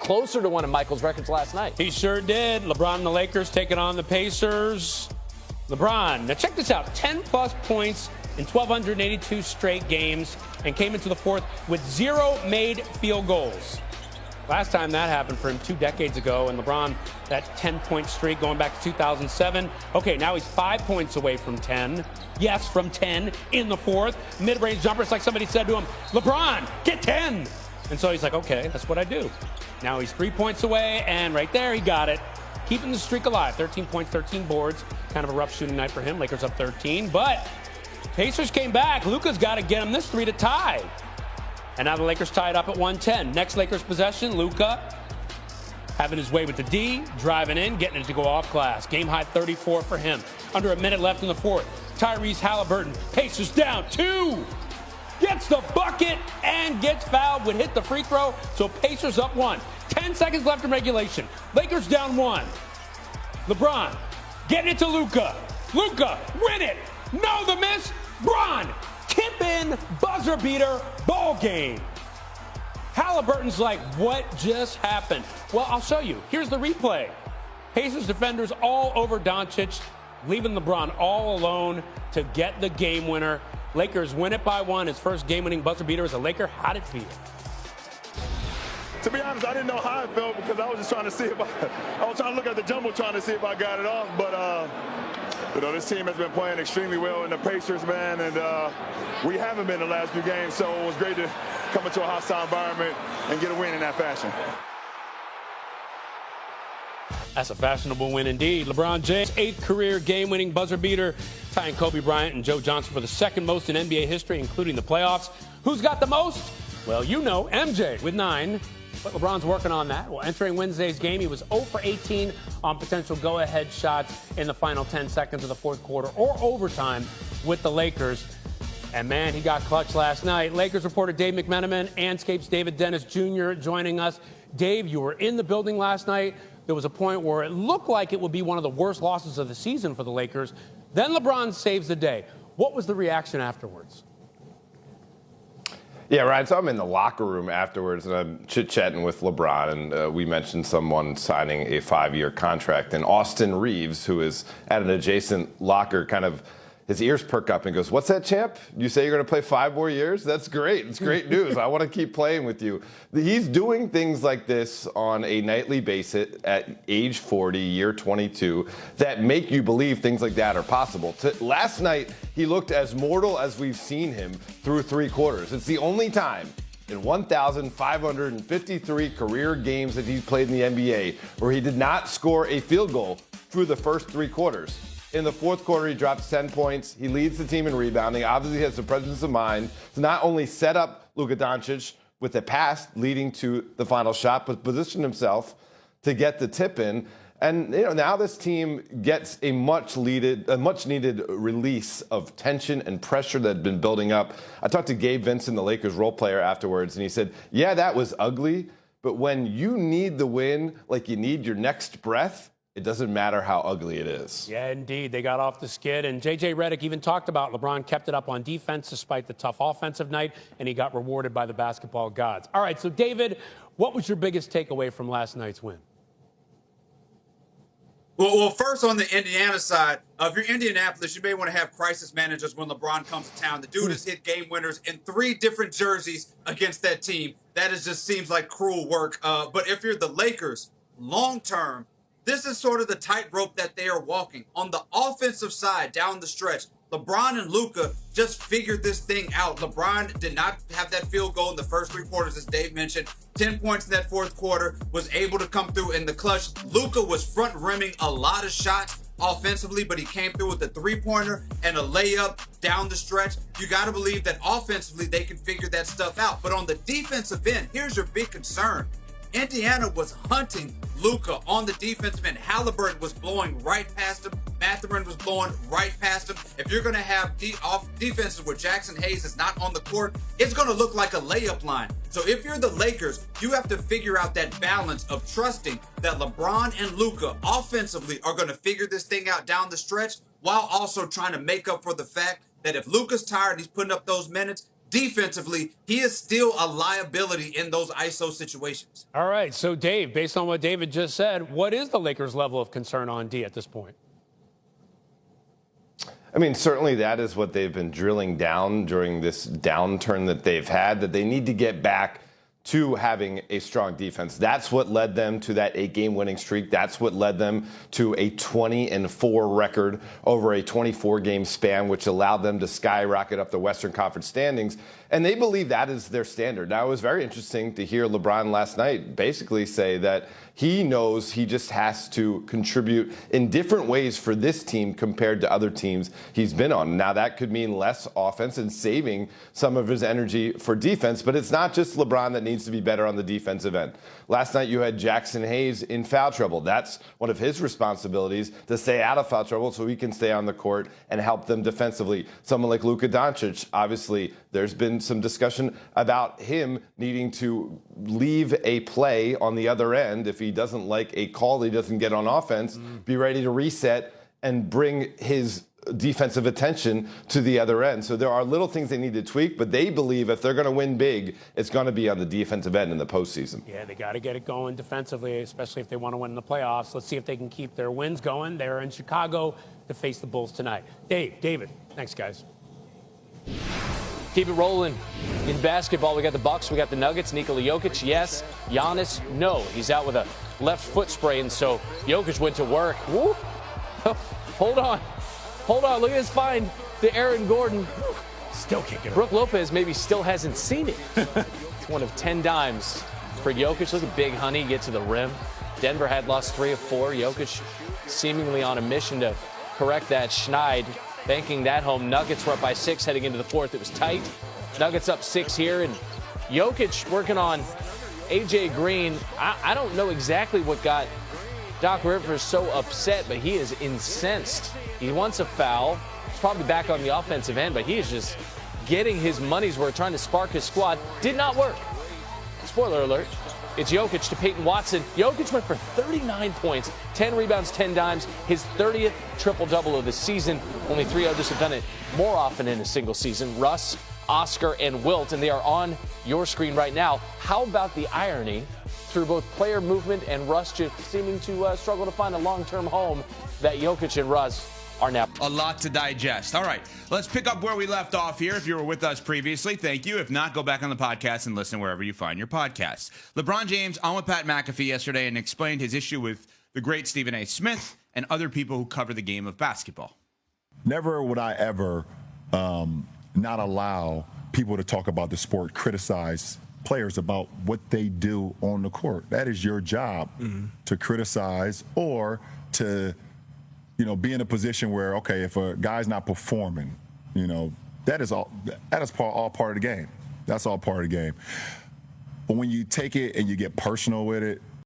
closer to one of Michael's records last night. He sure did. LeBron and the Lakers taking on the Pacers. LeBron, now check this out, 10-plus points in 1,282 straight games and came into the fourth with 0 made field goals. Last time that happened for him 2 decades ago, and LeBron, that 10-point streak going back to 2007. Okay, now he's 5 points away from 10. Yes, from 10 in the fourth. Mid-range jumper, it's like somebody said to him, LeBron, get 10. And so he's like, okay, that's what I do. Now he's 3 points away, and right there he got it. Keeping the streak alive, 13 points, 13 boards. Kind of a rough shooting night for him. Lakers up 13, but Pacers came back. Luka's got to get him this 3 to tie. And now the Lakers tied up at 110. Next Lakers possession, Luka having his way with the D, driving in, getting it to go off glass. Game high 34 for him. Under a minute left in the fourth. Tyrese Halliburton, Pacers down 2. Gets the bucket and gets fouled, would hit the free throw. So Pacers up 1. 10 seconds left in regulation. Lakers down 1. LeBron getting it to Luka. Luka, win it. No, the miss. Bron, tip in, buzzer beater, ball game. Halliburton's like, what just happened? Well, I'll show you. Here's the replay. Pacers defenders all over Doncic, leaving LeBron all alone to get the game winner. Lakers win it by 1. His first game-winning buzzer beater as a Laker. How'd it feel? To be honest, I didn't know how it felt because I was just trying to see if I was trying to look at the jumbotron to see if I got it off. But this team has been playing extremely well in the Pacers, man, and we haven't been the last few games. So it was great to come into a hostile environment and get a win in that fashion. That's a fashionable win indeed. LeBron James' 8th career game-winning buzzer beater, tying Kobe Bryant and Joe Johnson for the second most in NBA history, including the playoffs. Who's got the most? Well, you know, MJ with 9. But LeBron's working on that. Well, entering Wednesday's game, he was 0 for 18 on potential go-ahead shots in the final 10 seconds of the fourth quarter or overtime with the Lakers. And, man, he got clutch last night. Lakers reporter Dave McMenamin, Anscape's David Dennis Jr. joining us. Dave, you were in the building last night. There was a point where it looked like it would be one of the worst losses of the season for the Lakers. Then LeBron saves the day. What was the reaction afterwards? Yeah, Ryan, so I'm in the locker room afterwards, and I'm chit-chatting with LeBron, and we mentioned someone signing a 5-year contract. And Austin Reeves, who is at an adjacent locker, kind of his ears perk up and goes, "What's that, champ? You say you're going to play 5 more years? That's great. It's great news. I want to keep playing with you." He's doing things like this on a nightly basis at age 40, year 22, that make you believe things like that are possible. Last night, he looked as mortal as we've seen him through 3 quarters. It's the only time in 1,553 career games that he's played in the NBA where he did not score a field goal through the first 3 quarters. In the fourth quarter, he drops 10 points. He leads the team in rebounding. Obviously, has the presence of mind to not only set up Luka Doncic with a pass leading to the final shot, but position himself to get the tip in. And now this team gets a much needed release of tension and pressure that had been building up. I talked to Gabe Vincent, the Lakers role player, afterwards, and he said, "Yeah, that was ugly, but when you need the win like you need your next breath, it doesn't matter how ugly it is." Yeah, indeed. They got off the skid. And J.J. Redick even talked about LeBron kept it up on defense despite the tough offensive night, and he got rewarded by the basketball gods. All right, so David, what was your biggest takeaway from last night's win? Well, first on the Indiana side, if you're Indianapolis, you may want to have crisis managers when LeBron comes to town. The dude has hit game winners in 3 different jerseys against that team. That just seems like cruel work. But if you're the Lakers, long-term, this is sort of the tightrope that they are walking. On the offensive side, down the stretch, LeBron and Luka just figured this thing out. LeBron did not have that field goal in the first 3 quarters, as Dave mentioned. 10 points in that fourth quarter, was able to come through in the clutch. Luka was front rimming a lot of shots offensively, but he came through with a 3-pointer and a layup down the stretch. You got to believe that offensively they can figure that stuff out. But on the defensive end, here's your big concern. Indiana was hunting Luka on the defensive end. Halliburton was blowing right past him. Mathurin was blowing right past him. If you're going to have defenses where Jackson Hayes is not on the court, it's going to look like a layup line. So if you're the Lakers, you have to figure out that balance of trusting that LeBron and Luka offensively are going to figure this thing out down the stretch, while also trying to make up for the fact that if Luka's tired and he's putting up those minutes, defensively, he is still a liability in those ISO situations. All right, so Dave, based on what David just said, what is the Lakers' level of concern on D at this point? I mean, certainly that is what they've been drilling down during this downturn that they've had, that they need to get back to having a strong defense. That's what led them to that 8-game winning streak. That's what led them to a 20-4 record over a 24-game span, which allowed them to skyrocket up the Western Conference standings. And they believe that is their standard. Now, it was very interesting to hear LeBron last night basically say that he knows he just has to contribute in different ways for this team compared to other teams he's been on. Now, that could mean less offense and saving some of his energy for defense, but it's not just LeBron that needs to be better on the defensive end. Last night, you had Jackson Hayes in foul trouble. That's one of his responsibilities, to stay out of foul trouble so he can stay on the court and help them defensively. Someone like Luka Doncic, obviously, there's been some discussion about him needing to leave a play on the other end if he doesn't like a call he doesn't get on offense, be ready to reset and bring his defensive attention to the other end. So there are little things they need to tweak, but they believe if they're going to win big, it's going to be on the defensive end in the postseason. Yeah, they got to get it going defensively, especially if they want to win in the playoffs. Let's see if they can keep their wins going. They're in Chicago to face the Bulls tonight. David, thanks, guys. Keep it rolling. In basketball, we got the Bucks, we got the Nuggets. Nikola Jokic, yes. Giannis, no. He's out with a left foot sprain, so Jokic went to work. Woo. Hold on. Look at his spine. To Aaron Gordon. Still kicking it. Brook Lopez maybe still hasn't seen it. It's one of 10 dimes for Jokic. Look at Big Honey get to the rim. Denver had lost 3 of 4. Jokic seemingly on a mission to correct that schneid. Banking that home. Nuggets were up by 6 heading into the fourth. It was tight. Nuggets up 6 here. And Jokic working on A.J. Green. I don't know exactly what got Doc Rivers so upset, but he is incensed. He wants a foul. He's probably back on the offensive end, but he is just getting his money's worth, trying to spark his squad. Did not work. Spoiler alert. It's Jokic to Peyton Watson. Jokic went for 39 points, 10 rebounds, 10 dimes, his 30th triple-double of the season. Only 3 others have done it more often in a single season. Russ, Oscar, and Wilt, and they are on your screen right now. How about the irony through both player movement and Russ just seeming to struggle to find a long-term home that Jokic and Russ are now. A lot to digest. All right, let's pick up where we left off here. If you were with us previously, thank you. If not, go back on the podcast and listen wherever you find your podcasts. LeBron James on with Pat McAfee yesterday and explained his issue with the great Stephen A. Smith and other people who cover the game of basketball. Never would I ever not allow people to talk about the sport, criticize players about what they do on the court. That is your job, to criticize or to be in a position where, okay, if a guy's not performing, that is all part of the game. That's all part of the game. But when you take it and you get personal with it,